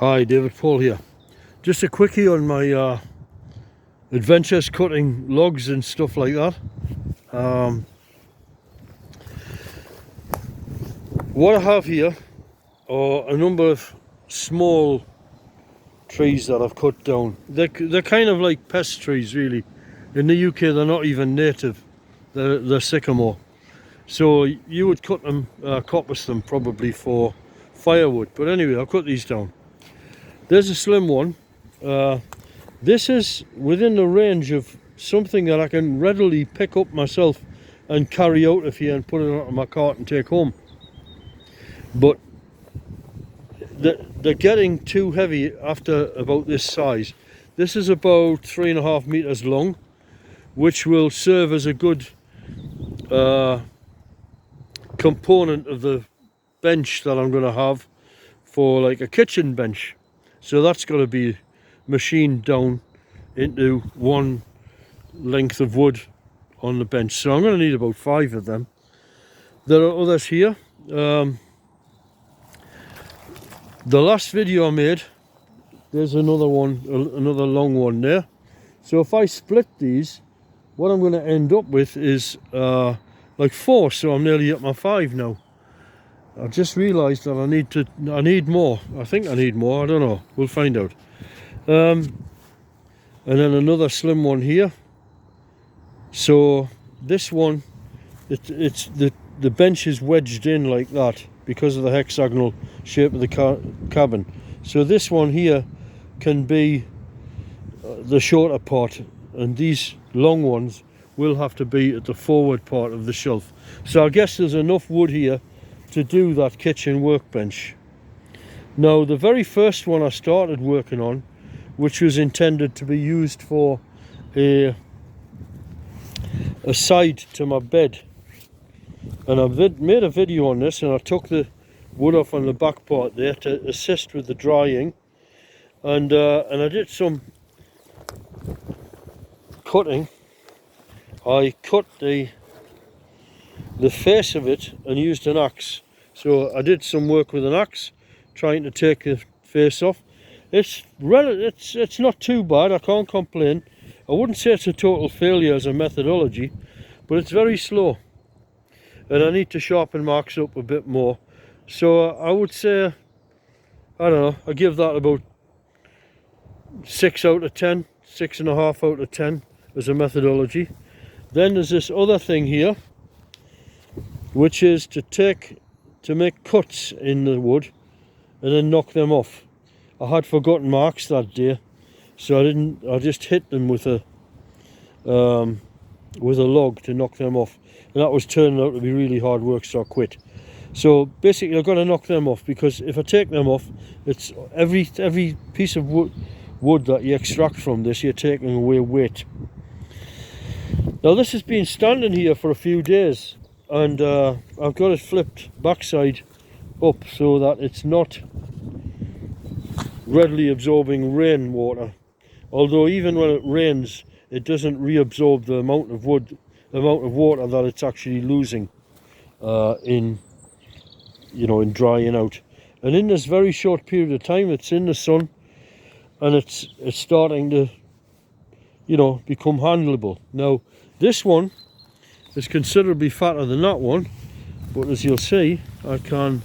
Hi, David Paul here. Just a quickie on my adventures cutting logs and stuff like that. What I have here are a number of small trees that I've cut down. They're kind of like pest trees, really. In the UK, they're not even native. They're sycamore. So you would cut them, coppice them probably for firewood. But anyway, I'll cut these down. There's a slim one. This is within the range of something that I can readily pick up myself and carry out of here and put it onto my cart and take home. But they're getting too heavy after about this size. This is about 3.5 meters long, which will serve as a good component of the bench that I'm going to have for like a kitchen bench. So that's got to be machined down into one length of wood on the bench. So I'm going to need about 5 of them. There are others here. The last video I made, there's another one, another long one there. So if I split these, what I'm going to end up with is like 4. So I'm nearly at my 5 now. I just realised that I need more. I think I need more. I don't know. We'll find out. And then another slim one here. So this one, it's the bench is wedged in like that because of the hexagonal shape of the cabin. So this one here can be the shorter part, and these long ones will have to be at the forward part of the shelf. So I guess there's enough wood here to do that kitchen workbench. Now the very first one I started working on, which was intended to be used for a side to my bed, and I made a video on this, and I took the wood off on the back part there to assist with the drying, and I did some cutting. I cut the face of it and used an axe. So I did some work with an axe, trying to take the face off. It's not too bad. I can't complain. I wouldn't say it's a total failure as a methodology, but it's very slow, and I need to sharpen marks up a bit more. So I would say, I don't know, I give that about 6 out of 10, 6.5 out of 10 as a methodology. Then there's this other thing here, which is to make cuts in the wood and then knock them off. I had forgotten marks that day, so I just hit them with a log to knock them off, and that was turning out to be really hard work, so I quit. So basically I've got to knock them off, because if I take them off, it's every piece of wood that you extract from this, you're taking away weight. Now this has been standing here for a few days, and I've got it flipped backside up so that it's not readily absorbing rainwater. Although even when it rains, it doesn't reabsorb the amount of water that it's actually losing in drying out. And in this very short period of time, it's in the sun, and it's starting to become handleable. Now this one is considerably fatter than that one, but as you'll see, I can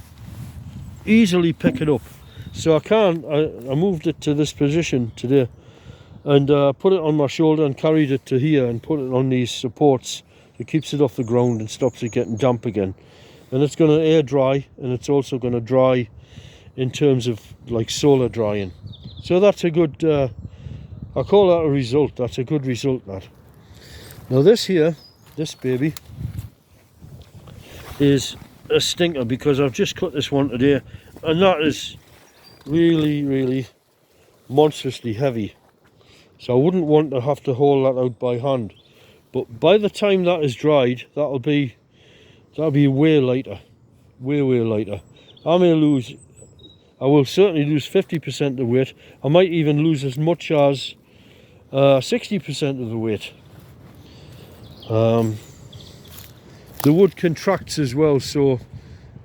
easily pick it up. So I moved it to this position today, and put it on my shoulder and carried it to here and put it on these supports. It keeps it off the ground and stops it getting damp again. And it's going to air dry, and it's also going to dry in terms of like solar drying. So that's a good, I call that a result. That's a good result, that. Now this baby is a stinker, because I've just cut this one today, and that is really, really monstrously heavy. So I wouldn't want to have to haul that out by hand. But by the time that is dried, that'll be way lighter, way lighter. I will certainly lose 50% of the weight. I might even lose as much as 60% of the weight. The wood contracts as well, so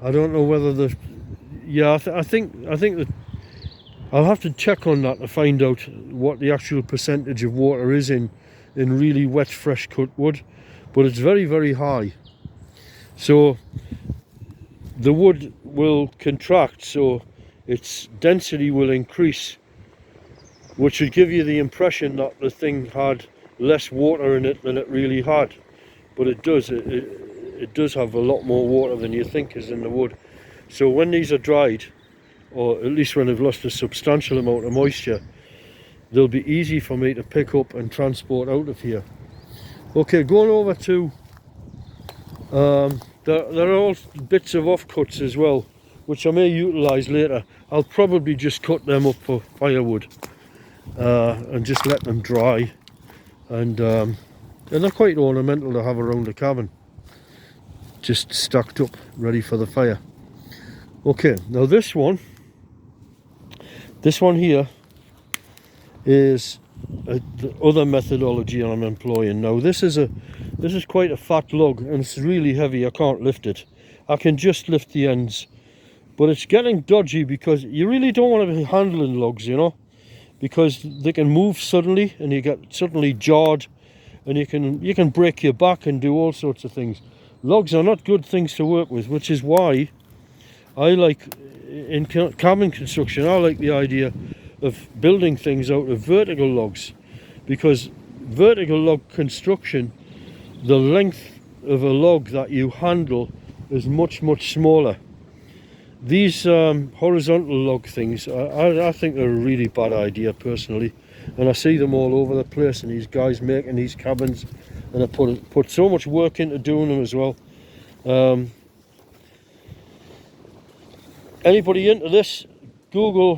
I don't know whether I think that I'll have to check on that to find out what the actual percentage of water is in really wet fresh cut wood, but it's very, very high. So the wood will contract, so its density will increase, which would give you the impression that the thing had less water in it than it really had. But it does. It does have a lot more water than you think is in the wood. So when these are dried, or at least when they've lost a substantial amount of moisture, they'll be easy for me to pick up and transport out of here. Okay, going over to there are all bits of offcuts as well, which I may utilise later. I'll probably just cut them up for firewood and just let them dry, and they're quite ornamental to have around the cabin, just stacked up ready for the fire. Okay, now this one here is the other methodology I'm employing. Now this is quite a fat log, and it's really heavy. I can't lift it. I can just lift the ends, but it's getting dodgy because you really don't want to be handling logs, you know, because they can move suddenly and you get suddenly jarred, and you can break your back and do all sorts of things. Logs are not good things to work with, which is why I like, in cabin construction, I like the idea of building things out of vertical logs, because vertical log construction, the length of a log that you handle is much, much smaller. These horizontal log things, I think they're a really bad idea personally, and I see them all over the place, and these guys making these cabins, and I put so much work into doing them as well. Anybody into this, Google,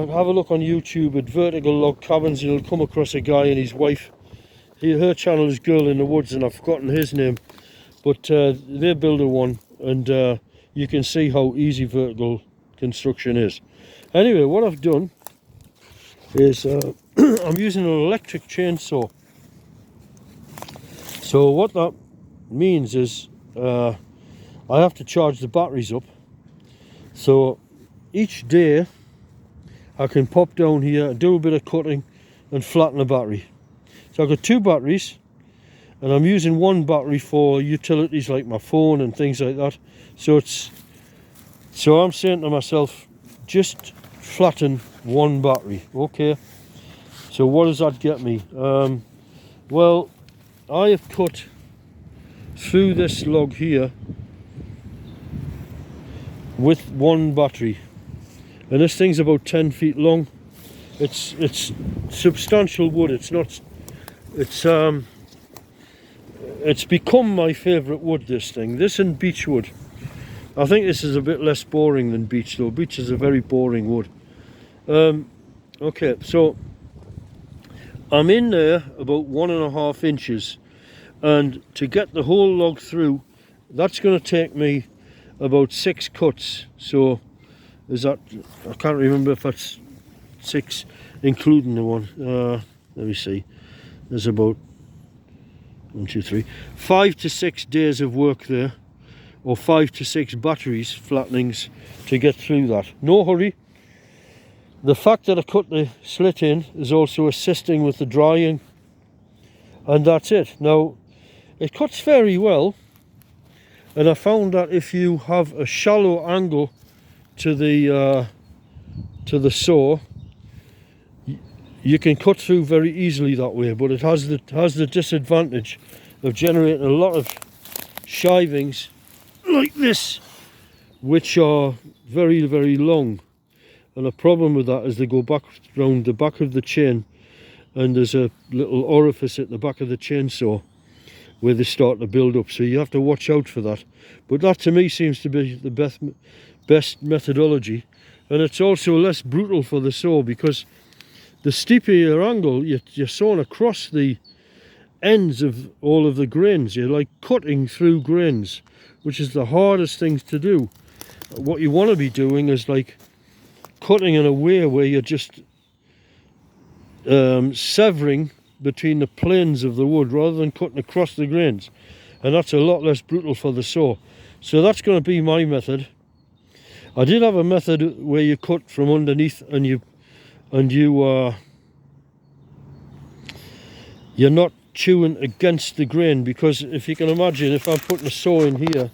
have a look on YouTube at vertical log cabins. You'll come across a guy and his wife. Her channel is Girl in the Woods, and I've forgotten his name, but they build a one, and you can see how easy vertical construction is. Anyway, what I've done is I'm using an electric chainsaw. So what that means is I have to charge the batteries up. So each day I can pop down here, do a bit of cutting and flatten the battery. So I've got two batteries, and I'm using one battery for utilities like my phone and things like that. So I'm saying to myself, just flatten one battery. Okay, so what does that get me? Well, I have cut through this log here with one battery, and this thing's about 10 feet long. It's substantial wood. It's become my favourite wood, this thing. This and beech wood. I think this is a bit less boring than beech though. Beech is a very boring wood. Okay, so I'm in there about 1.5 inches, and to get the whole log through, that's going to take me about 6 cuts. So is that, I can't remember if that's 6 including the one. Let me see. There's about 1, 2, 3, 5 to 6 days of work there, or 5 to 6 batteries flattenings to get through that. No hurry. The fact that I cut the slit in is also assisting with the drying, and that's it. Now it cuts very well, and I found that if you have a shallow angle to the saw, you can cut through very easily that way, but it has the disadvantage of generating a lot of shivings like this, which are very, very long. And the problem with that is they go back round the back of the chain, and there's a little orifice at the back of the chainsaw where they start to build up, so you have to watch out for that. But that to me seems to be the best methodology, and it's also less brutal for the saw, because the steeper your angle, you're sawing across the ends of all of the grains. You're like cutting through grains, which is the hardest things to do. What you want to be doing is like cutting in a way where you're just severing between the planes of the wood rather than cutting across the grains, and that's a lot less brutal for the saw. So that's going to be my method. I did have a method where you cut from underneath and you're not chewing against the grain, because if you can imagine, if I'm putting a saw in here,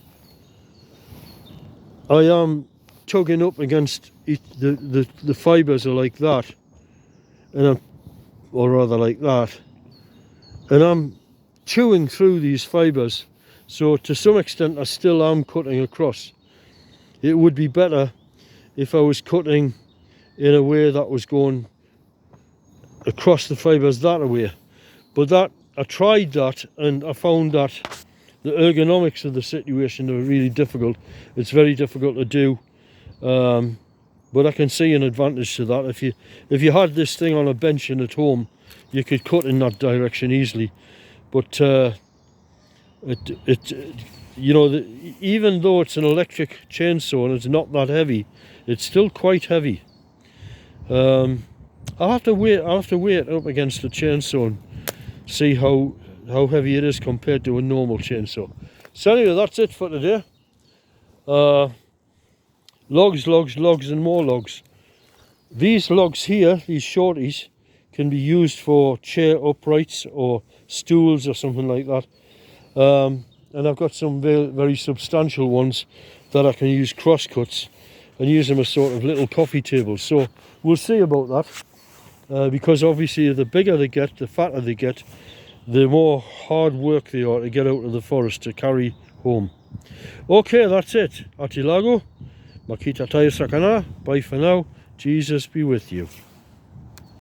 I am tugging up against the fibres are like that, and or rather like that, and I'm chewing through these fibres. So to some extent I still am cutting across. It would be better if I was cutting in a way that was going across the fibres that way. But that, I tried that and I found that the ergonomics of the situation are really difficult. It's very difficult to do, but I can see an advantage to that. If you had this thing on a bench and at home, you could cut in that direction easily. But you know, even though it's an electric chainsaw and it's not that heavy, it's still quite heavy. I'll have to weigh it up against the chainsaw and see how heavy it is compared to a normal chainsaw. So anyway, that's it for today. Logs, and more logs. These logs here, these shorties, can be used for chair uprights or stools or something like that. And I've got some very substantial ones that I can use cross cuts and use them as sort of little coffee tables. So we'll see about that, because obviously the bigger they get, the fatter they get, the more hard work they are to get out of the forest to carry home. Okay, that's it. Atilago, makita tayo sa kana. Bye for now. Jesus be with you.